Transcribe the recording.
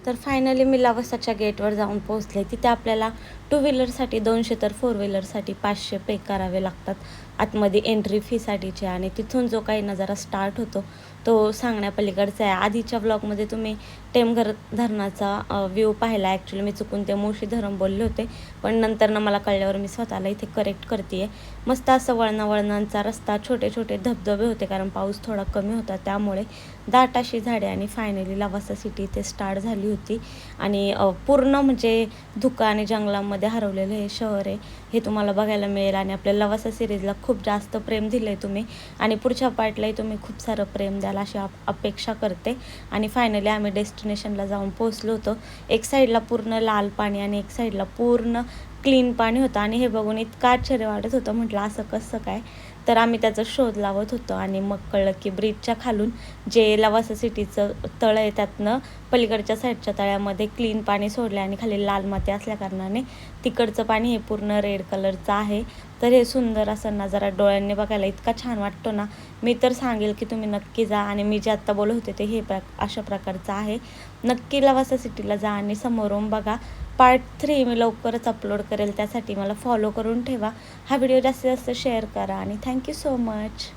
तर फायनली मी लवासाच्या गेटवर जाऊन पोहोचले. तिथे आपल्याला टू व्हीलरसाठी 200 तर फोर व्हीलरसाठी 500 पे करावे लागतात आतमध्ये एंट्री फीसाठीचे. आणि तिथून जो काही नजारा स्टार्ट होतो तो सांगण्यापलीकडचा आहे. आधीच्या व्लॉगमध्ये तुम्ही टेमघर धरणाचा व्ह्यू पाहिला. ॲक्च्युली मी चुकून ते मुळशी धरण बोलले होते, पण नंतरनं मला कळल्यावर मी स्वतःला इथे करेक्ट करते आहे. मस्त असं वळणावळणांचा रस्ता, छोटे छोटे धबधबे होते कारण पाऊस थोडा कमी होता त्यामुळे, दाट अशी झाडे. आणि फायनली लवासा सिटी इथे स्टार्ट झाली होती. आणि पूर्ण म्हणजे धुकं आणि जंगलामध्ये हरवलेलं हे शहर आहे हे तुम्हाला बघायला मिळेल. आणि आपल्या लवासा सिरीजला खूप जास्त प्रेम दिलं आहे तुम्ही, आणि पुढच्या पार्टलाही तुम्ही खूप सारं प्रेम द्याल अशी अपेक्षा करते. आणि फायनली आम्ही डेस्टिनेशनला जाऊन पोहोचलो होतो. एक साईडला पूर्ण लाल पाणी आणि एक साईडला पूर्ण क्लीन पाणी होतं. आणि हे बघून इतकं आश्चर्य वाटत होतं, म्हटलं असं कसं काय. तर आम्ही त्याचा शोध लावत होतो आणि मग कळलं की ब्रिजच्या खालून जे लवासा सिटीचं तळ आहे त्यातनं पलीकडच्या साईडच्या तळ्यामध्ये क्लीन पाणी सोडलं आणि खाली लाल माती असल्याकारणाने तिकडचं पाणी हे पूर्ण रेड कलरचं आहे. तर हे सुंदर असं नजारा डोळ्यांनी बघायला इतका छान वाटतो ना. मी तर सांगेल की तुम्ही नक्की जा. आणि मी जे आत्ता बोलत होते ते हे अशा प्रकारचं आहे. नक्की लवासा सिटीला जा आणि समोरून बघा. पार्ट 3 मी लवकरच अपलोड करेल, त्यासाठी मला फॉलो करून ठेवा. हा व्हिडिओ जास्तीत जास्त शेअर करा आणि थँक्यू सो मच.